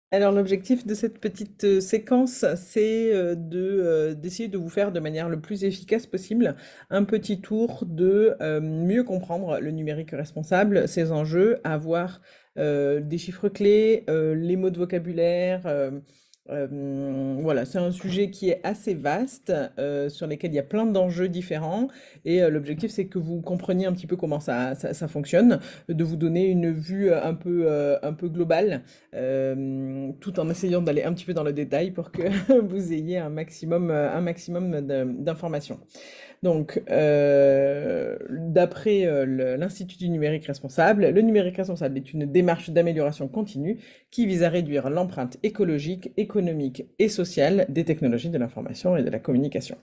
Alors l'objectif de cette petite séquence, c'est d'essayer de vous faire de manière le plus efficace possible un petit tour de mieux comprendre le numérique responsable, ses enjeux, avoir des chiffres clés, les mots de vocabulaire. Voilà, c'est un sujet qui est assez vaste, sur lesquels il y a plein d'enjeux différents. Et l'objectif, c'est que vous compreniez un petit peu comment ça fonctionne, de vous donner une vue un peu globale tout en essayant d'aller un petit peu dans le détail pour que vous ayez un maximum d'informations. Donc, d'après l'Institut du numérique responsable, le numérique responsable est une démarche d'amélioration continue qui vise à réduire l'empreinte écologique, économique et sociale des technologies de l'information et de la communication.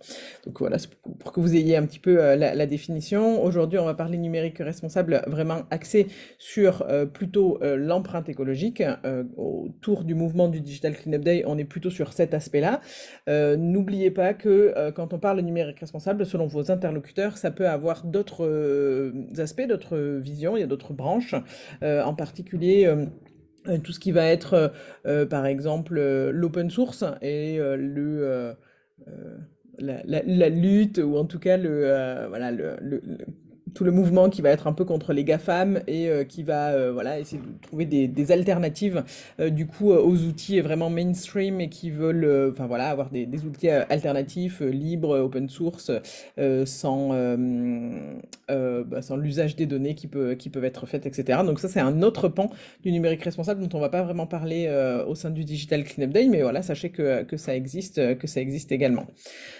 Donc voilà, c'est pour que vous ayez un petit peu la définition. Aujourd'hui, on va parler numérique responsable vraiment axé sur plutôt l'empreinte écologique. Autour du mouvement du Digital Cleanup Day, on est plutôt sur cet aspect-là. N'oubliez pas que quand on parle de numérique responsable, selon vos interlocuteurs, ça peut avoir d'autres aspects, d'autres visions, il y a d'autres branches, en particulier tout ce qui va être, par exemple, l'open source et euh, la lutte, ou en tout cas voilà, tout le mouvement qui va être un peu contre les GAFAM et qui va voilà, essayer de trouver des alternatives du coup aux outils vraiment mainstream et qui veulent enfin voilà, avoir des outils alternatifs, libres, open source, sans l'usage des données qui peuvent être faites, etc. Donc ça, c'est un autre pan du numérique responsable dont on va pas vraiment parler au sein du Digital Cleanup Day, mais voilà, sachez que ça existe également.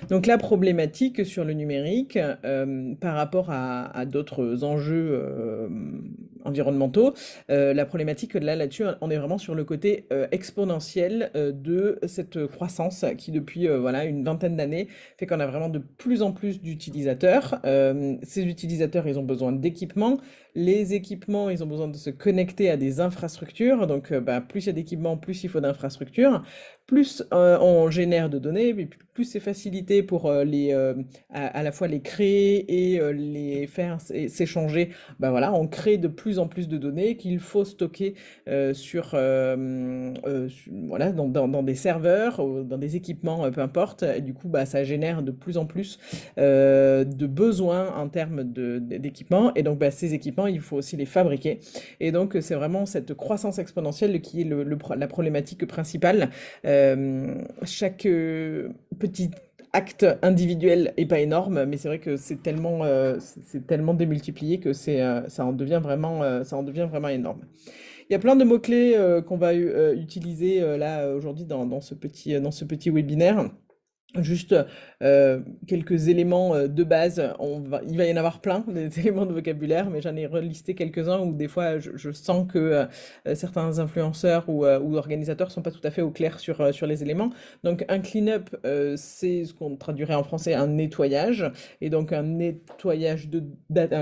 Donc la problématique sur le numérique, par rapport à d'autres enjeux environnementaux, la problématique là-dessus, on est vraiment sur le côté exponentiel de cette croissance qui depuis voilà une vingtaine d'années fait qu'on a vraiment de plus en plus d'utilisateurs. Ces utilisateurs, ils ont besoin d'équipements. Les équipements, ils ont besoin de se connecter à des infrastructures. Donc, bah, plus il y a d'équipements, plus il faut d'infrastructures. Plus on génère de données, mais plus c'est facilité pour à la fois les créer et les faire s'échanger. Bah voilà, on crée de plus en plus de données qu'il faut stocker voilà, dans des serveurs, ou dans des équipements, peu importe. Et du coup, bah, ça génère de plus en plus de besoins en termes d'équipements. Et donc, bah, ces équipements, il faut aussi les fabriquer. Et donc, c'est vraiment cette croissance exponentielle qui est la problématique principale. Chaque petit acte individuel est pas énorme, mais c'est vrai que c'est tellement démultiplié que ça en devient vraiment énorme. Il y a plein de mots-clés qu'on va utiliser là aujourd'hui dans ce petit webinaire. Juste quelques éléments de base. Il va y en avoir plein, des éléments de vocabulaire, mais j'en ai relisté quelques-uns où des fois je sens que certains influenceurs ou organisateurs sont pas tout à fait au clair sur les éléments. Donc un clean-up, c'est ce qu'on traduirait en français un nettoyage. Et donc un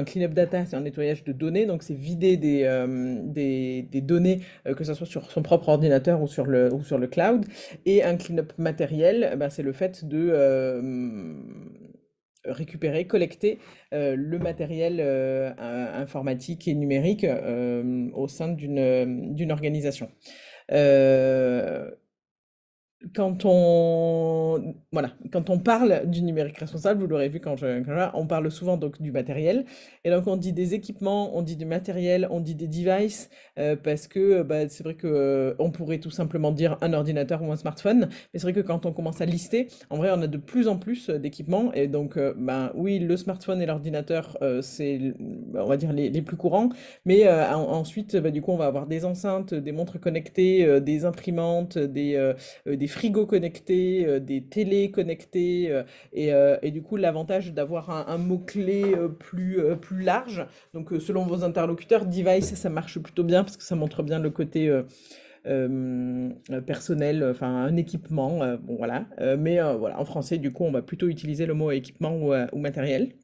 clean-up data, c'est un nettoyage de données. Donc c'est vider des données, que ce soit sur son propre ordinateur ou sur le cloud. Et un clean-up matériel, ben, c'est le fait de récupérer, collecter le matériel informatique et numérique au sein d'une organisation. Euh, quand on parle du numérique responsable, vous l'aurez vu on parle souvent donc du matériel. Et donc on dit des équipements, on dit du matériel, on dit des devices, parce que bah, c'est vrai que on pourrait tout simplement dire un ordinateur ou un smartphone. Mais c'est vrai que quand on commence à lister, en vrai, on a de plus en plus d'équipements. Et donc, ben oui, le smartphone et l'ordinateur, c'est, on va dire, les plus courants. Mais ensuite, bah, du coup, on va avoir des enceintes, des montres connectées, des imprimantes, des frigos connectés, des télés connectées, et du coup l'avantage d'avoir un mot-clé plus large. Donc selon vos interlocuteurs, device, ça marche plutôt bien parce que ça montre bien le côté personnel, enfin un équipement, bon voilà. Mais voilà, en français, du coup, on va plutôt utiliser le mot équipement ou matériel.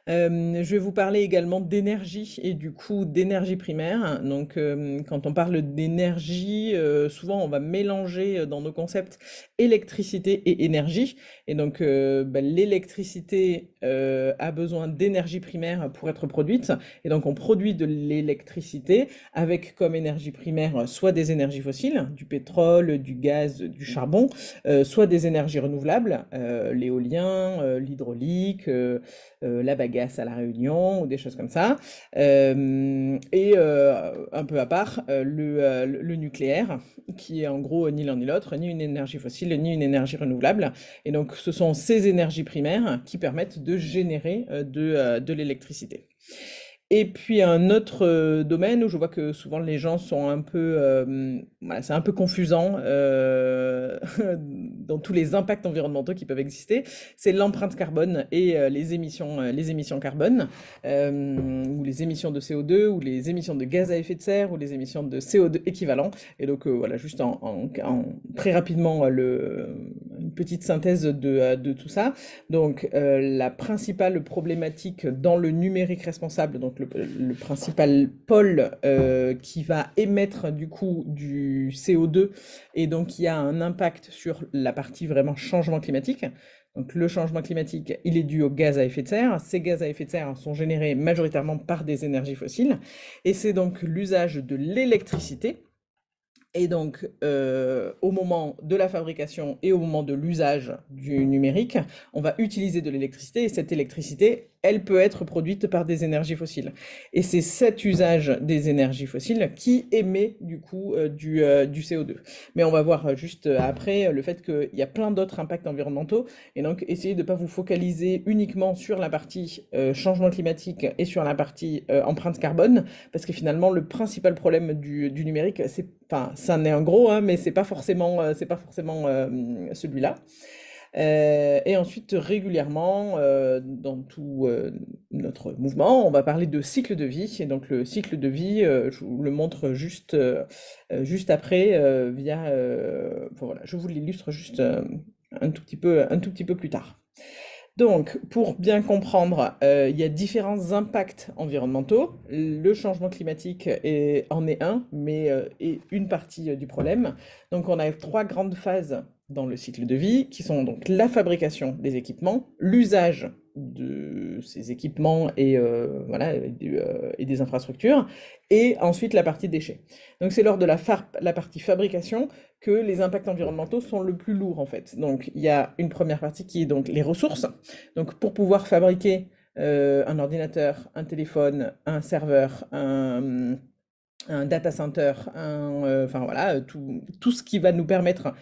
Je vais vous parler également d'énergie et du coup d'énergie primaire. Donc, quand on parle d'énergie, souvent on va mélanger dans nos concepts électricité et énergie. Et donc, l'électricité a besoin d'énergie primaire pour être produite. Et donc, on produit de l'électricité avec comme énergie primaire soit des énergies fossiles, du pétrole, du gaz, du charbon, soit des énergies renouvelables, l'éolien, l'hydraulique. La bagasse à La Réunion ou des choses comme ça. Et un peu à part, le nucléaire, qui est en gros ni l'un ni l'autre, ni une énergie fossile, ni une énergie renouvelable. Et donc ce sont ces énergies primaires qui permettent de générer de l'électricité. Et puis un autre domaine où je vois que souvent les gens sont un peu, voilà, c'est un peu confusant dans tous les impacts environnementaux qui peuvent exister, c'est l'empreinte carbone et les émissions carbone, ou les émissions de CO2, ou les émissions de gaz à effet de serre, ou les émissions de CO2 équivalent. Et donc voilà, juste très rapidement une petite synthèse de tout ça. Donc, la principale problématique dans le numérique responsable, donc le principal pôle qui va émettre du coup du CO2 et donc qui a un impact sur la partie vraiment changement climatique. Donc le changement climatique, il est dû aux gaz à effet de serre. Ces gaz à effet de serre sont générés majoritairement par des énergies fossiles. Et c'est donc l'usage de l'électricité et donc, au moment de la fabrication et au moment de l'usage du numérique, on va utiliser de l'électricité et cette électricité, elle peut être produite par des énergies fossiles. Et c'est cet usage des énergies fossiles qui émet du coup du CO2. Mais on va voir juste après le fait qu'il y a plein d'autres impacts environnementaux et donc essayez de ne pas vous focaliser uniquement sur la partie changement climatique et sur la partie empreinte carbone parce que finalement le principal problème du numérique, enfin, ça en est un gros, hein, mais c'est pas forcément celui-là. Et ensuite, régulièrement, dans tout notre mouvement, on va parler de cycle de vie. Et donc, le cycle de vie, je vous le montre juste après, enfin, voilà, je vous l'illustre juste un tout petit peu plus tard. Donc, pour bien comprendre, il y a différents impacts environnementaux. Le changement climatique en est un, mais est une partie du problème. Donc, on a trois grandes phases dans le cycle de vie, qui sont donc la fabrication des équipements, l'usage de ces équipements et, voilà, et des infrastructures, et ensuite la partie déchets. Donc, c'est lors de la partie fabrication que les impacts environnementaux sont le plus lourds en fait. Donc il y a une première partie qui est donc les ressources. Donc pour pouvoir fabriquer un ordinateur, un téléphone, un serveur, un data center, enfin voilà, tout ce qui va nous permettre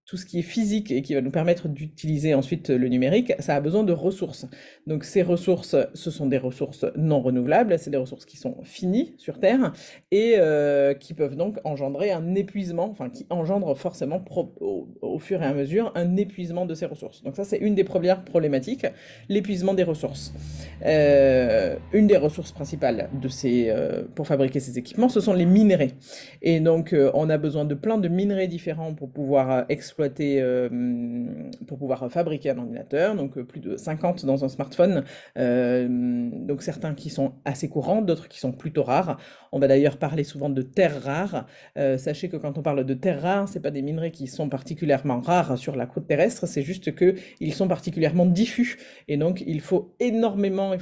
tout ce qui est physique et qui va nous permettre d'utiliser ensuite le numérique, ça a besoin de ressources. Donc ces ressources, ce sont des ressources non renouvelables, c'est des ressources qui sont finies sur Terre et qui peuvent donc engendrer un épuisement, enfin qui engendrent forcément au fur et à mesure un épuisement de ces ressources. Donc ça c'est une des premières problématiques, l'épuisement des ressources. Une des ressources principales pour fabriquer ces équipements, ce sont les minerais. Et donc, on a besoin de plein de minerais différents pour pouvoir exploiter, pour pouvoir fabriquer un ordinateur. Donc, plus de 50 dans un smartphone. Donc, certains qui sont assez courants, d'autres qui sont plutôt rares. On va d'ailleurs parler souvent de terres rares. Sachez que quand on parle de terres rares, c'est pas des minerais qui sont particulièrement rares sur la croûte terrestre, c'est juste que ils sont particulièrement diffus. Et donc, il faut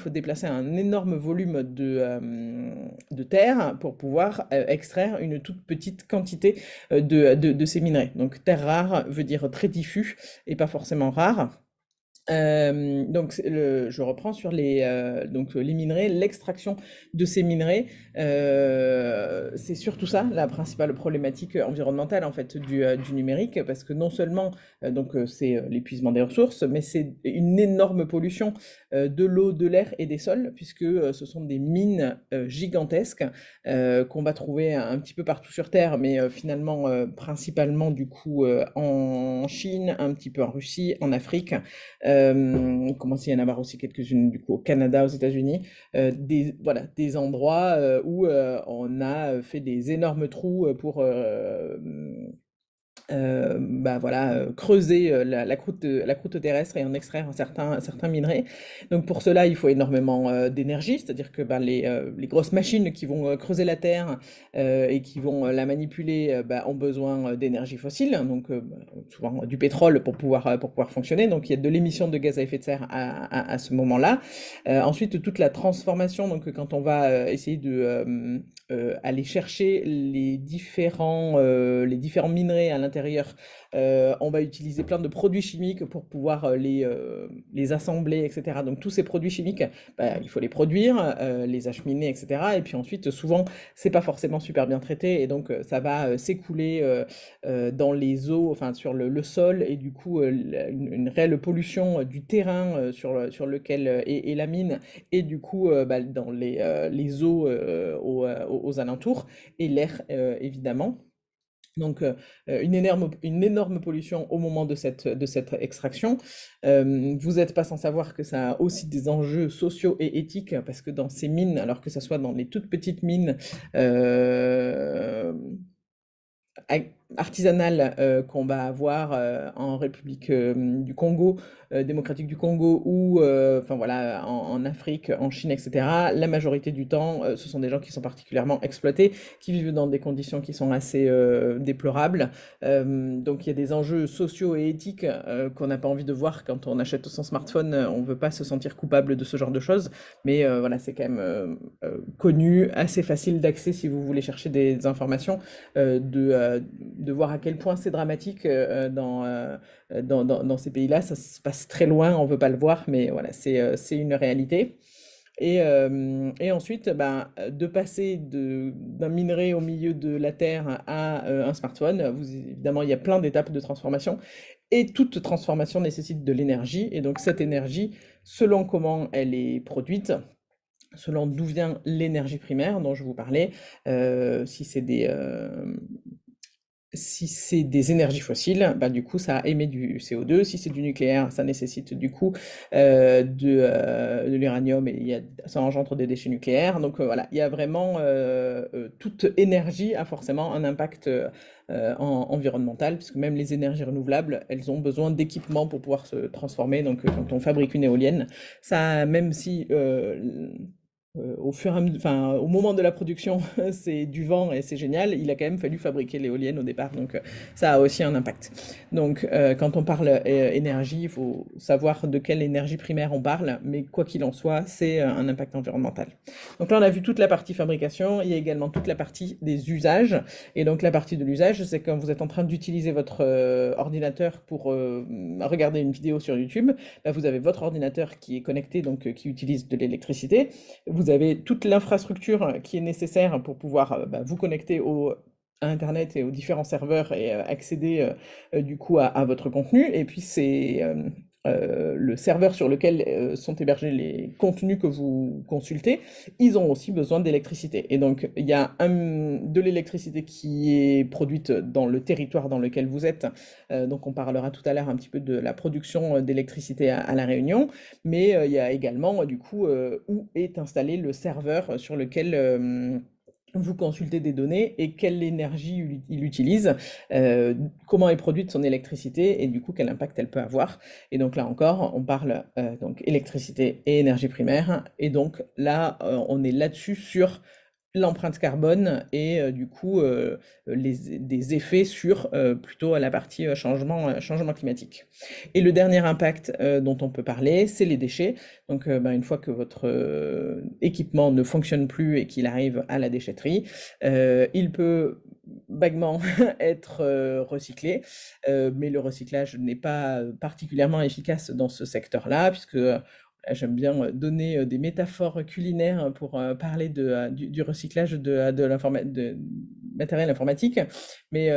déplacer un énorme volume de terre pour pouvoir extraire une toute petite quantité de ces minerais. Donc terre rare veut dire très diffus et pas forcément rare. Donc je reprends sur les minerais, l'extraction de ces minerais, c'est surtout ça la principale problématique environnementale en fait du numérique parce que non seulement c'est l'épuisement des ressources, mais c'est une énorme pollution de l'eau, de l'air et des sols puisque ce sont des mines gigantesques qu'on va trouver un petit peu partout sur Terre, mais finalement principalement du coup en Chine, un petit peu en Russie, en Afrique. On commence à y en avoir aussi quelques-unes du coup au Canada, aux États-Unis, voilà, des endroits où on a fait des énormes trous pour bah, voilà, creuser, la croûte terrestre et en extraire certains minerais. Donc pour cela, il faut énormément, d'énergie, c'est-à-dire que, ben, les grosses machines qui vont, creuser la terre, et qui vont, la manipuler, bah, ont besoin, d'énergie fossile, donc bah, souvent du pétrole pour pouvoir fonctionner. Donc il y a de l'émission de gaz à effet de serre à ce moment-là. Ensuite, toute la transformation, donc quand on va, essayer de, aller chercher les différents minerais à l'intérieur. On va utiliser plein de produits chimiques pour pouvoir les assembler, etc. Donc tous ces produits chimiques, bah, il faut les produire, les acheminer, etc. Et puis ensuite, souvent, c'est pas forcément super bien traité, et donc ça va s'écouler dans les eaux, enfin sur le sol, et du coup, une réelle pollution du terrain sur lequel est la mine, et du coup, bah, dans les eaux aux alentours, et l'air, évidemment. Donc, une énorme pollution au moment de cette extraction. Vous n'êtes pas sans savoir que ça a aussi des enjeux sociaux et éthiques, parce que dans ces mines, alors que ça soit dans les toutes petites mines, artisanales, qu'on va avoir en République du Congo, démocratique du Congo, ou enfin voilà, en Afrique, en Chine, etc. La majorité du temps, ce sont des gens qui sont particulièrement exploités, qui vivent dans des conditions qui sont assez déplorables. Donc il y a des enjeux sociaux et éthiques qu'on n'a pas envie de voir quand on achète son smartphone. On ne veut pas se sentir coupable de ce genre de choses, mais voilà, c'est quand même connu, assez facile d'accès si vous voulez chercher des informations, de voir à quel point c'est dramatique dans ces pays-là. Ça se passe très loin, on ne veut pas le voir, mais voilà, c'est une réalité. Et ensuite, ben, de passer d'un minerai au milieu de la Terre à un smartphone, évidemment, il y a plein d'étapes de transformation, et toute transformation nécessite de l'énergie. Et donc cette énergie, selon comment elle est produite, selon d'où vient l'énergie primaire dont je vous parlais, si c'est des énergies fossiles, bah, du coup, ça émet du CO2. Si c'est du nucléaire, ça nécessite du coup de l'uranium, et ça engendre des déchets nucléaires. Donc voilà, il y a vraiment toute énergie a forcément un impact environnemental, puisque même les énergies renouvelables, elles ont besoin d'équipements pour pouvoir se transformer. Donc quand on fabrique une éolienne, ça, même si au fur et à mesure, enfin, au moment de la production, c'est du vent et c'est génial. Il a quand même fallu fabriquer l'éolienne au départ, donc ça a aussi un impact. Donc, quand on parle énergie, il faut savoir de quelle énergie primaire on parle, mais quoi qu'il en soit, c'est un impact environnemental. Donc là, on a vu toute la partie fabrication. Il y a également toute la partie des usages. Et donc, la partie de l'usage, c'est quand vous êtes en train d'utiliser votre ordinateur pour regarder une vidéo sur YouTube, bah, vous avez votre ordinateur qui est connecté, donc qui utilise de l'électricité. Vous avez toute l'infrastructure qui est nécessaire pour pouvoir bah, vous connecter à Internet et aux différents serveurs, et accéder du coup à votre contenu. Et puis c'est le serveur sur lequel sont hébergés les contenus que vous consultez, ils ont aussi besoin d'électricité. Et donc il y a de l'électricité qui est produite dans le territoire dans lequel vous êtes. Donc on parlera tout à l'heure un petit peu de la production d'électricité à La Réunion. Mais il y a également, du coup, où est installé le serveur sur lequel vous consultez des données, et quelle énergie il utilise, comment est produite son électricité, et du coup quel impact elle peut avoir. Et donc là encore, on parle donc électricité et énergie primaire. Et donc là, on est là-dessus sur l'empreinte carbone, et du coup des effets sur plutôt à la partie changement climatique. Et le dernier impact dont on peut parler, c'est les déchets. Donc ben, une fois que votre équipement ne fonctionne plus et qu'il arrive à la déchetterie, il peut vaguement être recyclé, mais le recyclage n'est pas particulièrement efficace dans ce secteur-là, puisque j'aime bien donner des métaphores culinaires pour parler du recyclage de matériel informatique. Mais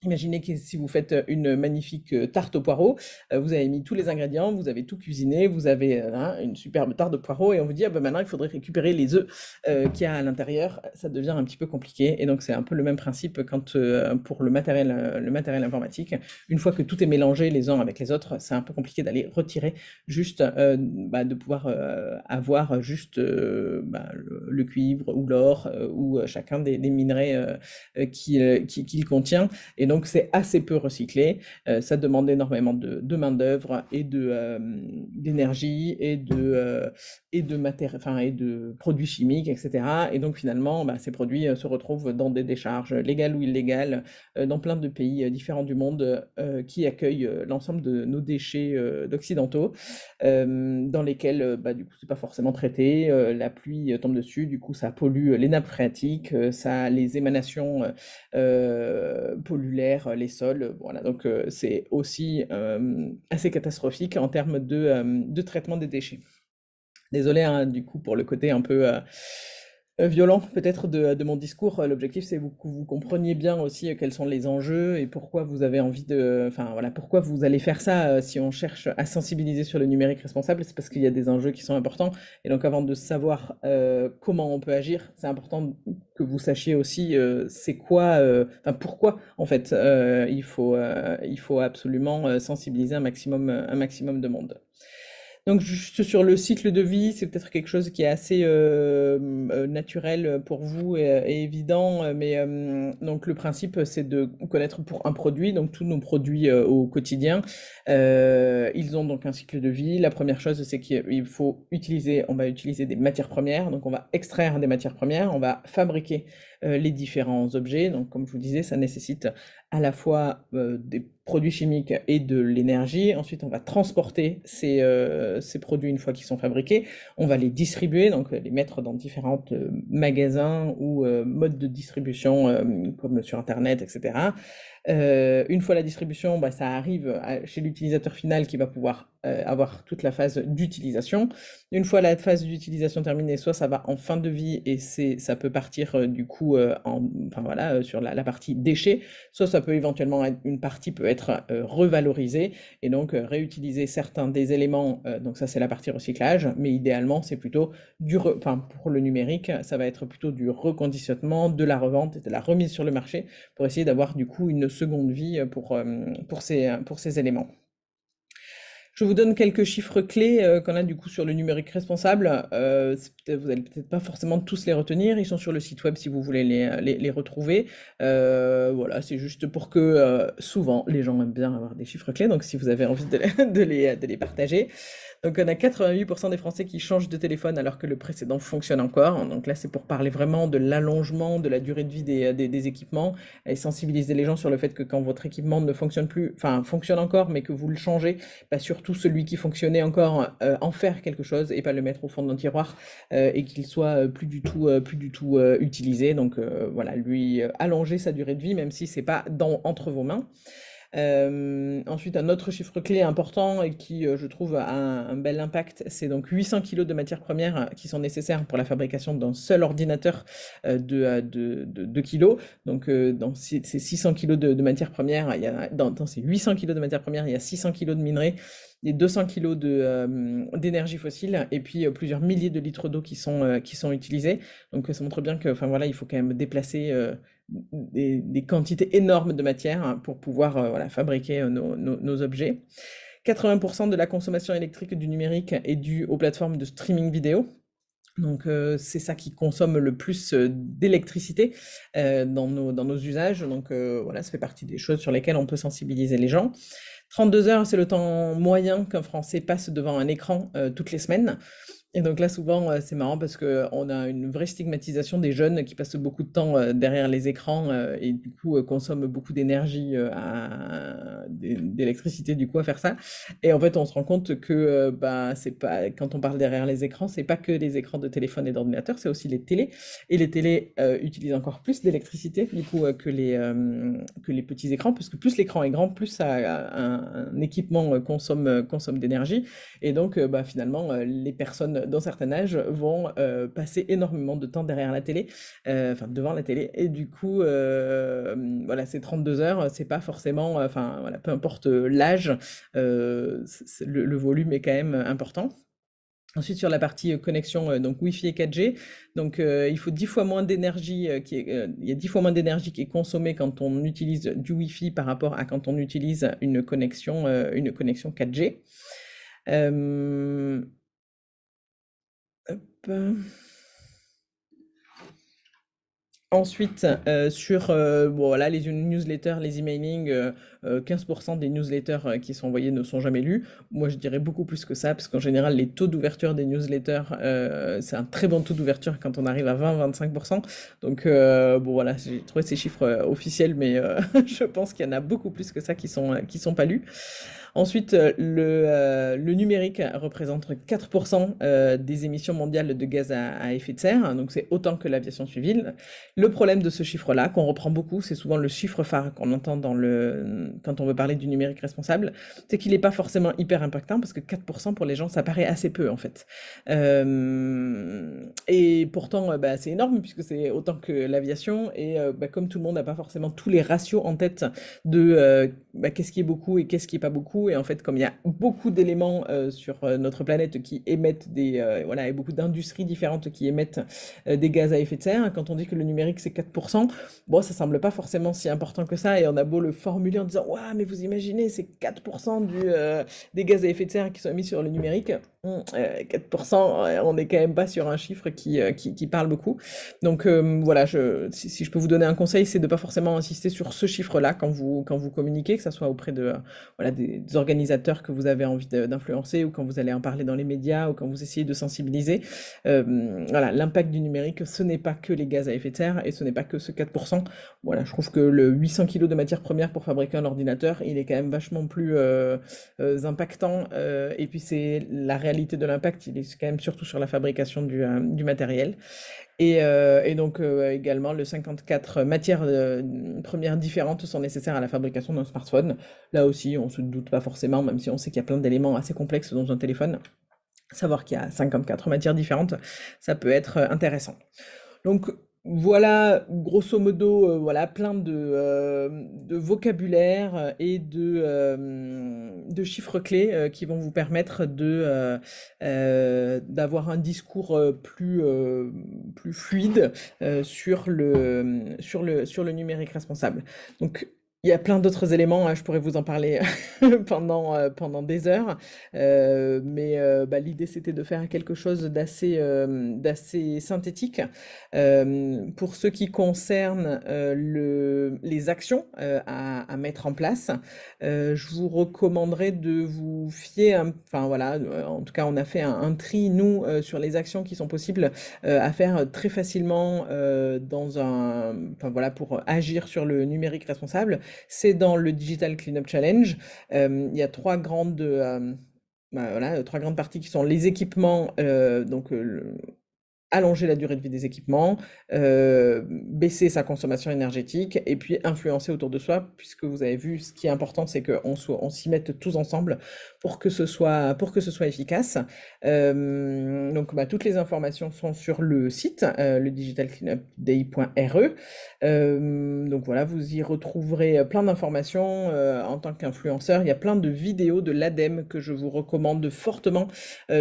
imaginez que si vous faites une magnifique tarte aux poireaux, vous avez mis tous les ingrédients, vous avez tout cuisiné, vous avez une superbe tarte de poireaux, et on vous dit ah ben maintenant il faudrait récupérer les œufs qu'il y a à l'intérieur. Ça devient un petit peu compliqué, et donc c'est un peu le même principe quand pour le matériel informatique. Une fois que tout est mélangé les uns avec les autres, c'est un peu compliqué d'aller retirer juste, bah, de pouvoir avoir juste bah, le cuivre ou l'or ou chacun des minerais qu'il contient. Et donc donc c'est assez peu recyclé. Ça demande énormément de main-d'œuvre et d'énergie et de enfin, et de produits chimiques, etc. Et donc finalement, bah, ces produits se retrouvent dans des décharges légales ou illégales dans plein de pays différents du monde qui accueillent l'ensemble de nos déchets d'occidentaux, dans lesquels bah, du coup c'est pas forcément traité, la pluie tombe dessus, du coup ça pollue les nappes phréatiques, ça les émanations polluent l'air, les sols, voilà donc c'est aussi assez catastrophique en termes de traitement des déchets. Désolé, hein, du coup, pour le côté un peu violent peut-être de mon discours. L'objectif, c'est que vous compreniez bien aussi quels sont les enjeux et pourquoi vous avez envie de... Enfin, voilà, pourquoi vous allez faire ça si on cherche à sensibiliser sur le numérique responsable. C'est parce qu'il y a des enjeux qui sont importants. Et donc, avant de savoir comment on peut agir, c'est important que vous sachiez aussi c'est quoi... Enfin, pourquoi, en fait, il faut absolument sensibiliser un maximum de monde. Donc juste sur le cycle de vie, c'est peut-être quelque chose qui est assez naturel pour vous et évident, mais donc le principe c'est de connaître pour un produit, donc tous nos produits au quotidien, ils ont donc un cycle de vie. La première chose c'est qu'il faut utiliser, on va utiliser des matières premières, donc on va extraire des matières premières, on va fabriquer les différents objets. Donc comme je vous disais, ça nécessite à la fois des produits chimiques et de l'énergie. Ensuite, on va transporter ces produits une fois qu'ils sont fabriqués. On va les distribuer, donc les mettre dans différents magasins ou modes de distribution comme sur Internet, etc. Une fois la distribution, bah, ça arrive chez l'utilisateur final qui va pouvoir avoir toute la phase d'utilisation. Une fois la phase d'utilisation terminée, soit ça va en fin de vie et ça peut partir du coup enfin, voilà, sur la partie déchets, soit ça peut éventuellement être, une partie peut être revalorisée et donc réutiliser certains des éléments. Donc ça c'est la partie recyclage, mais idéalement c'est plutôt enfin pour le numérique, ça va être plutôt du reconditionnement, de la revente et de la remise sur le marché pour essayer d'avoir du coup une seconde vie pour ces éléments. Je vous donne quelques chiffres clés qu'on a du coup sur le numérique responsable. Vous allez peut-être pas forcément tous les retenir. Ils sont sur le site web si vous voulez les retrouver. Voilà, c'est juste pour que souvent les gens aiment bien avoir des chiffres clés. Donc si vous avez envie de les partager. Donc on a 88% des Français qui changent de téléphone alors que le précédent fonctionne encore. Donc là c'est pour parler vraiment de l'allongement de la durée de vie des équipements et sensibiliser les gens sur le fait que quand votre équipement ne fonctionne plus, enfin fonctionne encore mais que vous le changez, bah, surtout celui qui fonctionnait encore, en faire quelque chose et pas le mettre au fond d'un tiroir et qu'il soit plus du tout utilisé. Donc voilà, lui allonger sa durée de vie même si c'est pas entre vos mains. Ensuite, un autre chiffre clé important et qui, je trouve, a un bel impact, c'est donc 800 kilos de matières premières qui sont nécessaires pour la fabrication d'un seul ordinateur de 2 kilos. Donc, dans ces 600 kilos de matières premières, dans ces 800 kilos de matières premières, il y a 600 kilos de minerais, et 200 kilos d'énergie fossile, et puis plusieurs milliers de litres d'eau qui sont utilisés. Donc, ça montre bien que, enfin voilà, il faut quand même déplacer des quantités énormes de matière hein, pour pouvoir voilà, fabriquer nos objets. 80% de la consommation électrique du numérique est due aux plateformes de streaming vidéo. Donc c'est ça qui consomme le plus d'électricité dans nos usages. Donc voilà, ça fait partie des choses sur lesquelles on peut sensibiliser les gens. 32 heures, c'est le temps moyen qu'un Français passe devant un écran toutes les semaines. Et donc là, souvent, c'est marrant parce que on a une vraie stigmatisation des jeunes qui passent beaucoup de temps derrière les écrans et du coup consomment beaucoup d'énergie, d'électricité du coup à faire ça. Et en fait, on se rend compte que bah, c'est pas, quand on parle derrière les écrans, c'est pas que les écrans de téléphone et d'ordinateur, c'est aussi les télés. Et les télés utilisent encore plus d'électricité du coup que les petits écrans, parce que plus l'écran est grand, plus un équipement consomme d'énergie. Et donc, bah, finalement, les personnes d'un certain âge vont passer énormément de temps derrière la télé, enfin devant la télé. Et du coup, voilà, ces 32 heures, c'est pas forcément, enfin voilà, peu importe l'âge, le volume est quand même important. Ensuite, sur la partie connexion, donc Wi-Fi et 4G, donc il faut 10 fois moins d'énergie il y a 10 fois moins d'énergie qui est consommée quand on utilise du Wi-Fi par rapport à quand on utilise une connexion 4G. Euh, hop. Ensuite, bon, voilà, les newsletters, les emailing, 15% des newsletters qui sont envoyés ne sont jamais lus. Moi, je dirais beaucoup plus que ça, parce qu'en général, les taux d'ouverture des newsletters, c'est un très bon taux d'ouverture quand on arrive à 20-25%. Donc, bon, voilà, j'ai trouvé ces chiffres officiels, mais je pense qu'il y en a beaucoup plus que ça qui sont pas lus. Ensuite, le numérique représente 4% des émissions mondiales de gaz à effet de serre, donc c'est autant que l'aviation civile. Le problème de ce chiffre-là, qu'on reprend beaucoup, c'est souvent le chiffre phare qu'on entend quand on veut parler du numérique responsable, c'est qu'il n'est pas forcément hyper impactant, parce que 4% pour les gens, ça paraît assez peu en fait. Et pourtant, bah, c'est énorme, puisque c'est autant que l'aviation, et bah, comme tout le monde n'a pas forcément tous les ratios en tête de bah, qu'est-ce qui est beaucoup et qu'est-ce qui est pas beaucoup. Et en fait, comme il y a beaucoup d'éléments sur notre planète qui émettent voilà, et beaucoup d'industries différentes qui émettent des gaz à effet de serre, quand on dit que le numérique c'est 4%, bon, ça semble pas forcément si important que ça. Et on a beau le formuler en disant, ouais, mais vous imaginez, c'est 4% des gaz à effet de serre qui sont émis sur le numérique. 4%, on n'est quand même pas sur un chiffre qui parle beaucoup. Donc voilà, si je peux vous donner un conseil, c'est de pas forcément insister sur ce chiffre-là quand vous communiquez, que ça soit auprès de voilà, des organisateurs que vous avez envie d'influencer, ou quand vous allez en parler dans les médias, ou quand vous essayez de sensibiliser. Voilà, l'impact du numérique, ce n'est pas que les gaz à effet de serre, et ce n'est pas que ce 4%. Voilà, je trouve que le 800 kg de matières premières pour fabriquer un ordinateur, il est quand même vachement plus impactant. Et puis c'est la réalité de l'impact, il est quand même surtout sur la fabrication du matériel. Et donc également, le 54 matières premières différentes sont nécessaires à la fabrication d'un smartphone. Là aussi, on se doute pas forcément, même si on sait qu'il y a plein d'éléments assez complexes dans un téléphone. Savoir qu'il y a 54 matières différentes, ça peut être intéressant. Donc voilà, grosso modo, voilà, plein de vocabulaire et de chiffres clés qui vont vous permettre d'avoir un discours plus fluide sur le numérique responsable. Donc, il y a plein d'autres éléments, hein, je pourrais vous en parler pendant des heures, mais bah, l'idée c'était de faire quelque chose d'assez synthétique. Pour ce qui concerne les actions à mettre en place, je vous recommanderais de vous fier, enfin voilà, en tout cas on a fait un tri, nous, sur les actions qui sont possibles à faire très facilement enfin voilà, pour agir sur le numérique responsable. C'est dans le Digital Cleanup Challenge. Il y a bah, voilà, trois grandes parties qui sont les équipements, donc allonger la durée de vie des équipements, baisser sa consommation énergétique, et puis influencer autour de soi, puisque vous avez vu, ce qui est important, c'est on s'y mette tous ensemble pour que ce soit efficace. Donc bah, toutes les informations sont sur le site, le digitalcleanupday.re. Donc voilà, vous y retrouverez plein d'informations en tant qu'influenceur. Il y a plein de vidéos de l'ADEME que je vous recommande fortement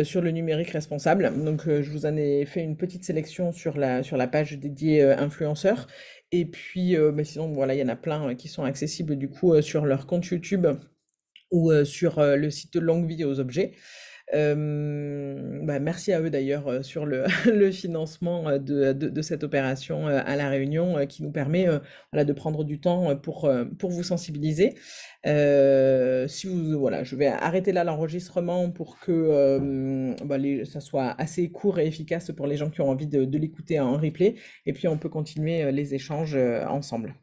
sur le numérique responsable. Donc je vous en ai fait une petite sélection sur la page dédiée influenceurs. Et puis mais sinon voilà, il y en a plein qui sont accessibles du coup sur leur compte YouTube ou sur le site Longue Vie aux objets. Bah, merci à eux d'ailleurs sur le financement de cette opération à La Réunion, qui nous permet voilà, de prendre du temps pour vous sensibiliser. Voilà, je vais arrêter là l'enregistrement pour que bah, ça soit assez court et efficace pour les gens qui ont envie de l'écouter en replay, et puis on peut continuer les échanges ensemble.